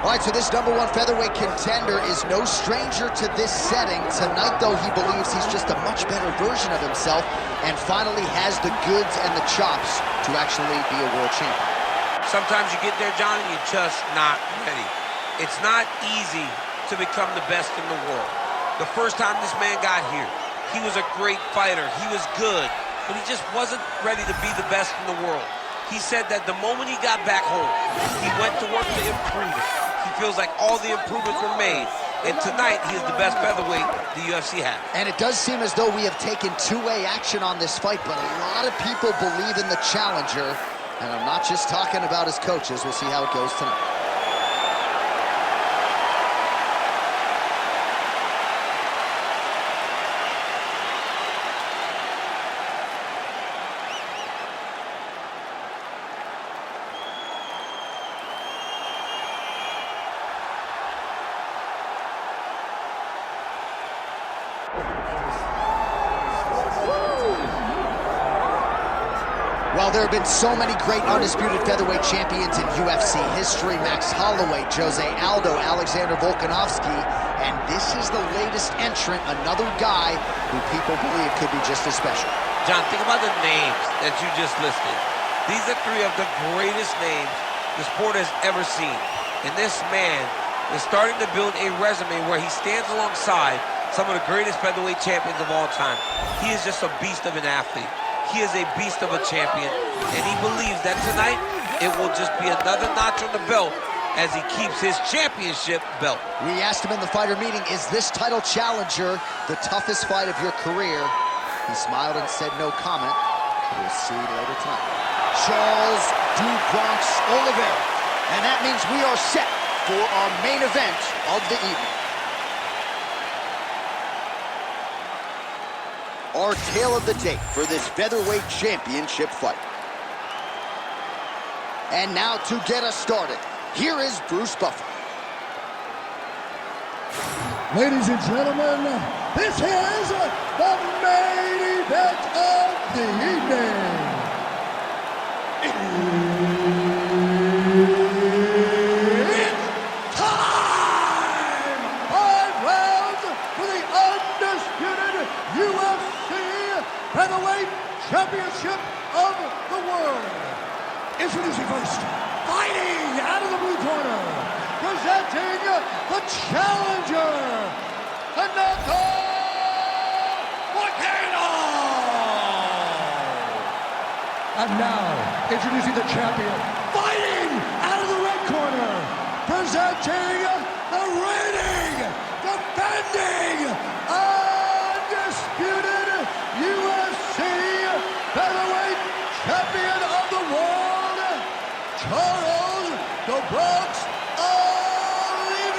All right, so this #1 featherweight contender is no stranger to this setting. Tonight, though, he believes he's just a much better version of himself and finally has the goods and the chops to actually be a world champion. Sometimes you get there, John, and you're just not ready. It's not easy to become the best in the world. The first time this man got here, he was a great fighter. He was good, but he just wasn't ready to be the best in the world. He said that the moment he got back home, he went to work to improve it. He feels like all the improvements were made, and tonight he is the best featherweight the UFC has. And it does seem as though we have taken two-way action on this fight, but a lot of people believe in the challenger, and I'm not just talking about his coaches. We'll see how it goes tonight. Well, there have been so many great undisputed featherweight champions in UFC history. Max Holloway, Jose Aldo, Alexander Volkanovski, and this is the latest entrant, another guy who people believe could be just as special. John, think about the names that you just listed. These are three of the greatest names the sport has ever seen. And this man is starting to build a resume where he stands alongside some of the greatest featherweight champions of all time. He is just a beast of an athlete. He is a beast of a champion, and he believes that tonight it will just be another notch on the belt as he keeps his championship belt. We asked him in the fighter meeting, is this title challenger the toughest fight of your career? He smiled and said no comment. We'll see later tonight. Charles Du Bronx Oliveira. And that means we are set for our main event of the evening. Our tale of the tape for this featherweight championship fight. And now to get us started, here is Bruce Buffer. Ladies and gentlemen, this is the main event of the evening. It's time! 5 rounds for the undisputed UFC Featherweight Championship of the world. Introducing first, fighting out of the blue corner, presenting the challenger, Renato Moicano. And now, introducing the champion, fighting out of the red corner, presenting the reigning, defending, undisputed UFC Featherweight Champion of the world, Charles "The Bronx" Oliveira.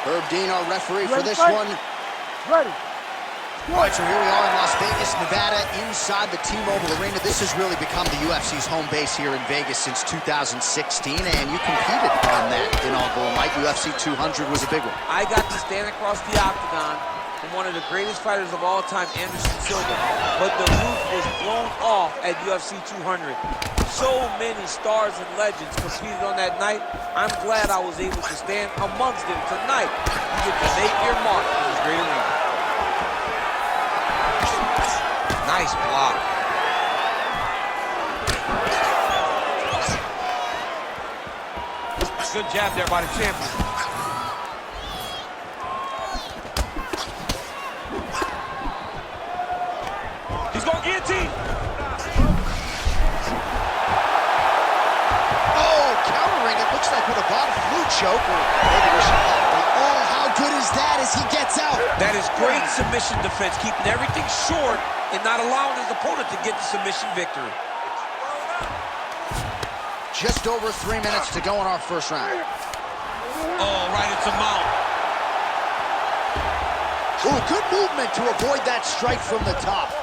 Herb Dean, our referee for this fight? one. Ready. All right, so here we are in Las Vegas, Nevada, inside the T-Mobile Arena. This has really become the UFC's home base here in Vegas since 2016, and you competed on that inaugural night. UFC 200 was a big one. I got to stand across the octagon from one of the greatest fighters of all time, Anderson Silva, but the roof was blown off at UFC 200. So many stars and legends competed on that night. I'm glad I was able to stand amongst them tonight. You get to make your mark in this great arena. Nice block. Good jab there by the champion. He's going guillotine. Oh, countering, it looks like with a bottom flu choke, or maybe we should call it. Oh, how good is that as he gets out? That is great submission defense, keeping everything short and not allowing his opponent to get the submission victory. Just over 3 minutes to go in our first round. Oh, right into mount. Ooh, good movement to avoid that strike from the top.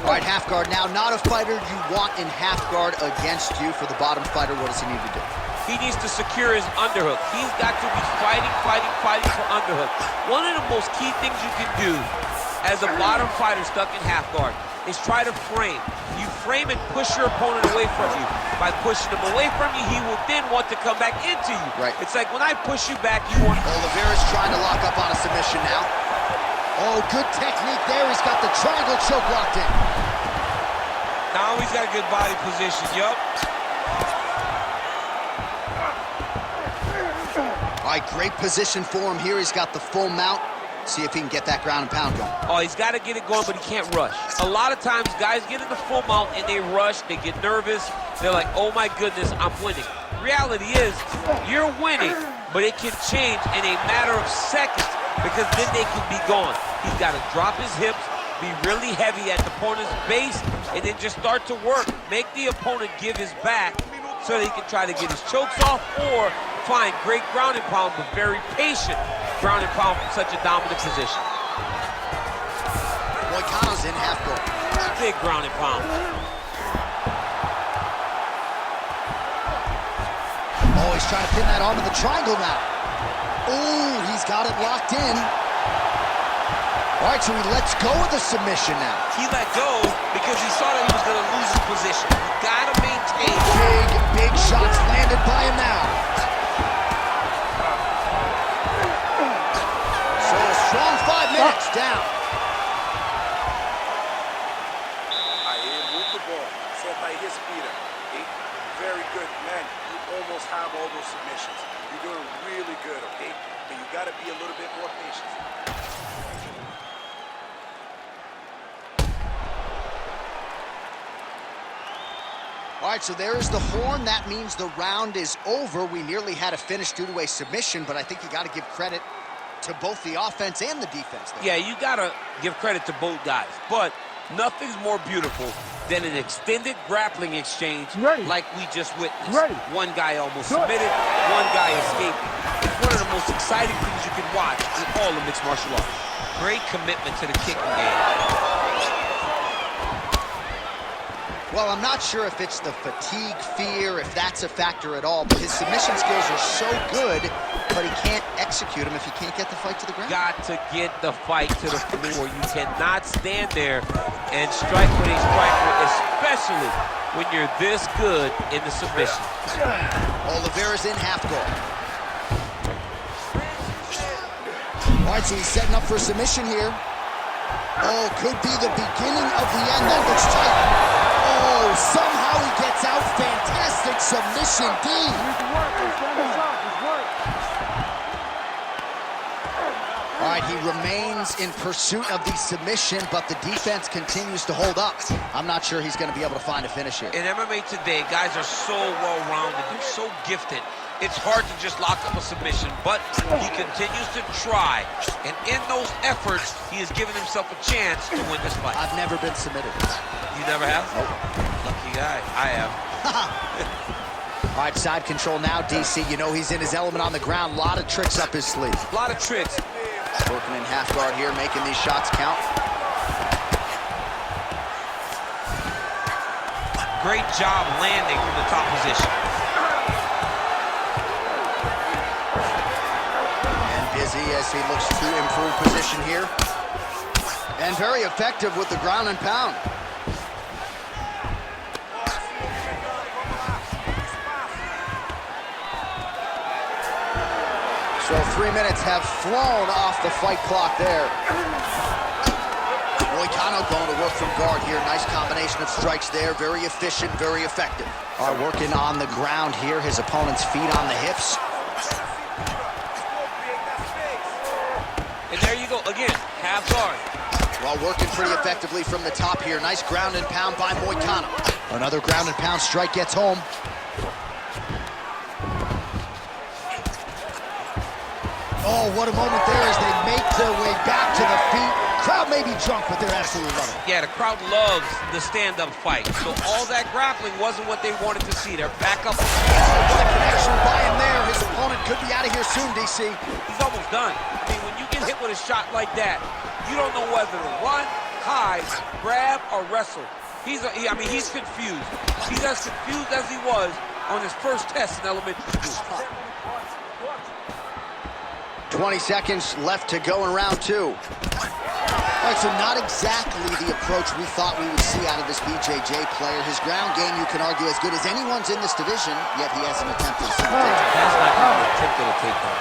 All right, half guard now. Not a fighter you want in half guard against you. For the bottom fighter, what does he need to do? He needs to secure his underhook. He's got to be fighting for underhook. One of the most key things you can do as a bottom fighter stuck in half guard is try to frame. You frame and push your opponent away from you. By pushing him away from you, he will then want to come back into you. Right. It's like when I push you back, you want... Oliveira's trying to lock up on a submission now. Oh, good technique there. He's got the triangle choke locked in. Now he's got a good body position, yup. All right, great position for him here. He's got the full mount. See if he can get that ground and pound going. Oh, he's got to get it going, but he can't rush. A lot of times, guys get in the full mount and they rush, they get nervous. They're like, oh my goodness, I'm winning. Reality is, you're winning, but it can change in a matter of seconds because then they can be gone. He's got to drop his hips, be really heavy at the opponent's base, and then just start to work. Make the opponent give his back so that he can try to get his chokes off or find great ground and pound, but very patient ground and pound from such a dominant position. Moicano's in half guard. Big ground and pound. Oh, he's trying to pin that arm in the triangle now. Oh, he's got it locked in. All right, so he lets go of the submission now. He let go because he saw that he was going to lose his position. You got to maintain. Big shots landed by him now. So a strong 5 minutes down. Aí, muito bom. Senta aí, respira. Okay? Very good, man. You almost have all those submissions. You're doing really good, okay? But you got to be a little bit more patient. All right, so there is the horn. That means the round is over. We nearly had a finish due to a submission, but I think you got to give credit to both the offense and the defense there. Yeah, you got to give credit to both guys, but nothing's more beautiful than an extended grappling exchange like we just witnessed. One guy almost submitted, one guy escaping. It's one of the most exciting things you can watch in all of mixed martial arts. Great commitment to the kicking game. Well, I'm not sure if it's the fatigue, fear, if that's a factor at all, but his submission skills are so good, but he can't execute them if he can't get the fight to the ground. Got to get the fight to the floor. You cannot stand there and strike with a striker, especially when you're this good in the submission. Oliveira's in half guard. All right, so he's setting up for a submission here. Oh, could be the beginning of the end. That looks tight. Oh, somehow he gets out. Fantastic submission, D. All right, he remains in pursuit of the submission, but the defense continues to hold up. I'm not sure he's going to be able to find a finish here. In MMA today, guys are so well-rounded. They're so gifted. It's hard to just lock up a submission, but he continues to try. And in those efforts, he has given himself a chance to win this fight. I've never been submitted. You never have? Nope. Lucky guy. I have. All right, side control now, DC. You know he's in his element on the ground. A lot of tricks up his sleeve. A lot of tricks. Working in half guard here, making these shots count. Great job landing from the top position. Busy as he looks to improve position here. And very effective with the ground and pound. So 3 minutes have flown off the fight clock there. Moicano going to work from guard here. Nice combination of strikes there. Very efficient, very effective. Are working on the ground here. His opponent's feet on the hips. And there you go, again, half guard. Well, working pretty effectively from the top here. Nice ground and pound by Moicano. Another ground and pound strike gets home. Oh, what a moment there as they make their way back to the feet. Crowd may be drunk, but they're absolutely loving it. Yeah, the crowd loves the stand-up fight. So all that grappling wasn't what they wanted to see. They're back up. What a connection by him there. His opponent could be out of here soon, DC. He's almost done. I mean, when you get hit with a shot like that, you don't know whether to run, hide, grab, or wrestle. He's confused. He's as confused as he was on his first test in elementary school. 20 seconds left to go in round two. All right, so not exactly the approach we thought we would see out of this BJJ player. His ground game, you can argue, as good as anyone's in this division, yet he hasn't attempted a single takedown. Has not even attempted a takedown.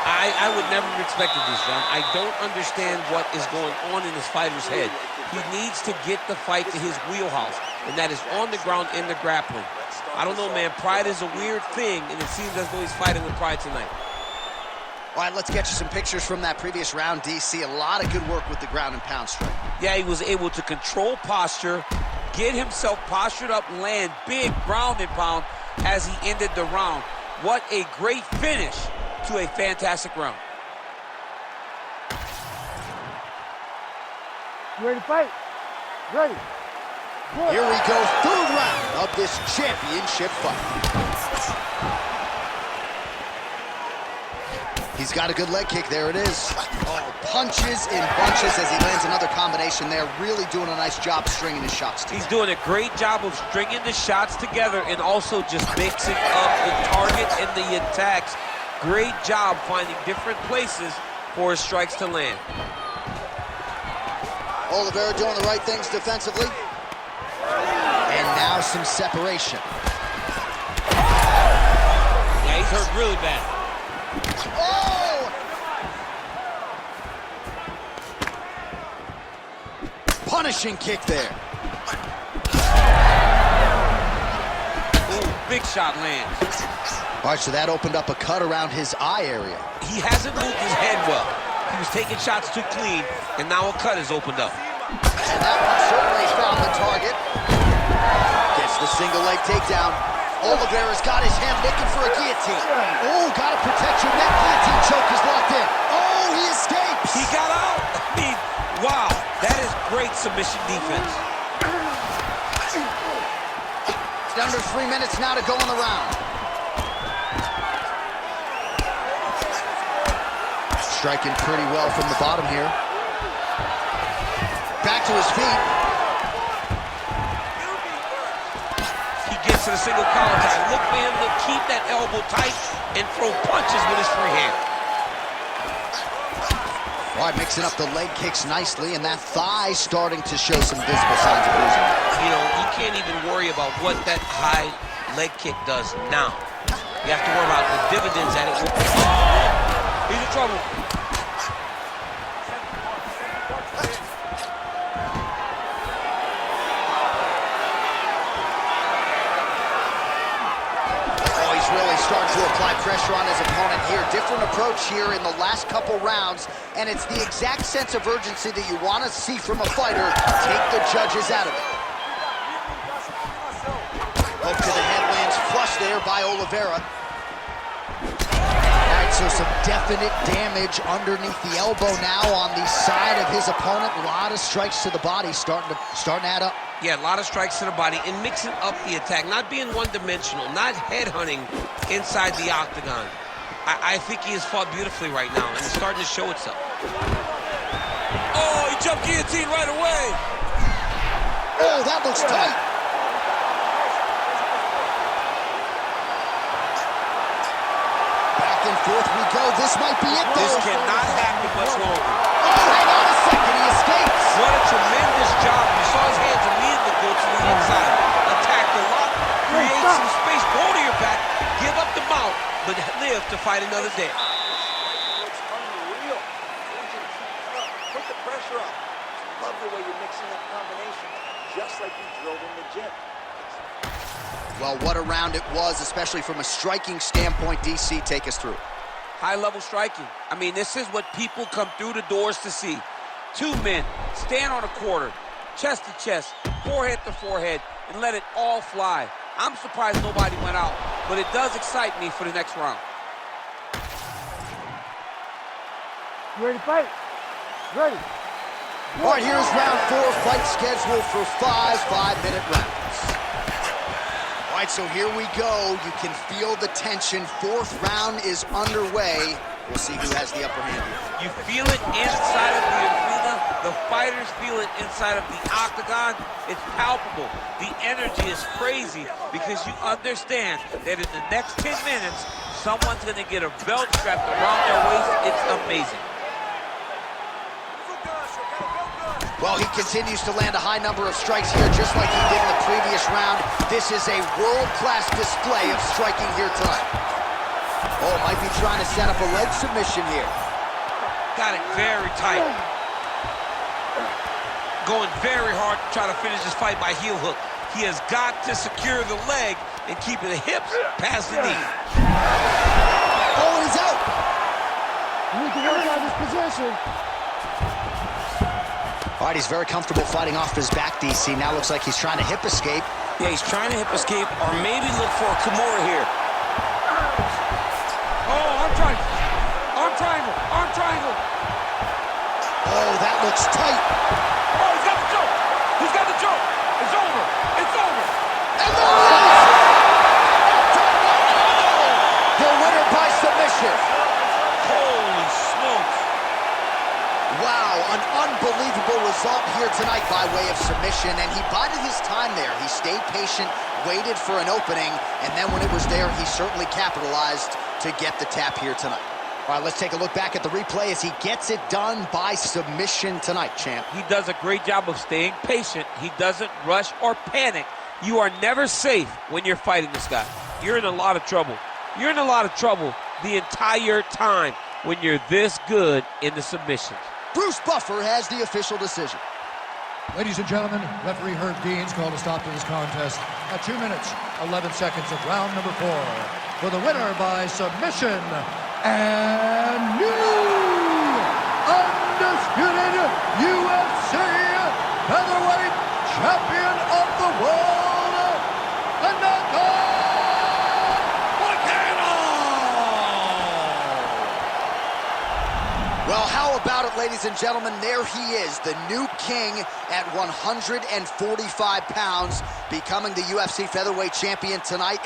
I would never have expected this, John. I don't understand what is going on in this fighter's head. He needs to get the fight to his wheelhouse, and that is on the ground in the grappling. I don't know, man. Pride is a weird thing, and it seems as though he's fighting with pride tonight. All right, let's get you some pictures from that previous round, DC. A lot of good work with the ground and pound strike. Yeah, he was able to control posture, get himself postured up, land big ground and pound as he ended the round. What a great finish to a fantastic round. You ready to fight? Ready. Good. Here we go, third round of this championship fight. He's got a good leg kick. There it is. Oh, punches in bunches as he lands another combination there. Really doing a nice job stringing his shots together. He's doing a great job of stringing the shots together and also just mixing up the target and the attacks. Great job finding different places for his strikes to land. Oliveira doing the right things defensively. And now some separation. Yeah, he's hurt really bad. Oh! Punishing kick there. Ooh, big shot lands. All right, so that opened up a cut around his eye area. He hasn't moved his head well. He was taking shots too clean, and now a cut has opened up. And that one certainly found the target. Gets the single leg takedown. Oliveira's got his hand looking for a guillotine. Oh, gotta protect your neck. Guillotine choke is locked in. Oh, he escapes. He got out. I mean, wow, that is great submission defense. It's under 3 minutes now to go in the round. Striking pretty well from the bottom here. Back to his feet. He gets to the single collar tie. Look for him to keep that elbow tight and throw punches with his free hand. All right, mixing up the leg kicks nicely, and that thigh starting to show some visible signs of bruising. You know, you can't even worry about what that high leg kick does now. You have to worry about the dividends that it will. He's in trouble. Starting to apply pressure on his opponent here. Different approach here in the last couple rounds, and it's the exact sense of urgency that you want to see from a fighter. Take the judges out of it. Hook to the head lands flush there by Oliveira. All right, so some definite damage underneath the elbow now on the side of his opponent. A lot of strikes to the body starting to add up. Yeah, a lot of strikes to the body and mixing up the attack, not being one-dimensional, not headhunting inside the octagon. I think he has fought beautifully right now, and it's starting to show itself. Oh, he jumped guillotine right away. Oh, that looks tight. Back and forth we go. This might be it, though. This cannot happen much longer. Oh, hang on a second. He escapes. What a tremendous job. You saw his hands immediately go to the inside. Attack the lock, create some space, go to your back, give up the mount, but live to fight another day. It's unreal. I want you to keep it up. Put the pressure up. Love the way you're mixing up combination, just like you drilled in the gym. Well, what a round it was, especially from a striking standpoint. DC, take us through. High-level striking. I mean, this is what people come through the doors to see. Two men stand on a quarter, chest to chest, forehead to forehead, and let it all fly. I'm surprised nobody went out, but it does excite me for the next round. You ready to fight? Ready. All right, here's round 4, fight scheduled for 5 5-minute rounds. All right, so here we go. You can feel the tension. 4th round is underway. We'll see who has the upper hand here. You feel it inside of the arena. The fighters feel it inside of the octagon. It's palpable. The energy is crazy because you understand that in the next 10 minutes, someone's going to get a belt strapped around their waist. It's amazing. Well, he continues to land a high number of strikes here, just like he did in the previous round. This is a world-class display of striking here tonight. Oh, might be trying to set up a leg submission here. Got it very tight. Going very hard to try to finish this fight by heel hook. He has got to secure the leg and keep the hips past the knee. Oh, and he's out. You need to work on this position. All right, he's very comfortable fighting off his back, DC. Now looks like he's trying to hip escape. Yeah, he's trying to hip escape or maybe look for a Kimura here. Oh, arm triangle. Arm triangle. Arm triangle. Oh, that looks tight. Oh, he's got the choke. He's got the choke. It's over. It's over. And there it is! The winner by submission. Holy smokes. Wow, an unbelievable result here tonight by way of submission, and he bided his time there. He stayed patient, waited for an opening, and then when it was there, he certainly capitalized to get the tap here tonight. All right, let's take a look back at the replay as he gets it done by submission tonight, champ. He does a great job of staying patient. He doesn't rush or panic. You are never safe when you're fighting this guy. You're in a lot of trouble. You're in a lot of trouble the entire time when you're this good in the submissions. Bruce Buffer has the official decision. Ladies and gentlemen, referee Herb Dean's called a stop to this contest at 2 minutes, 11 seconds of round number 4. For the winner by submission, and new undisputed UFC featherweight champion of the world, Renato Moicano! Well, how about it, ladies and gentlemen? There he is, the new king at 145 pounds, becoming the UFC featherweight champion tonight.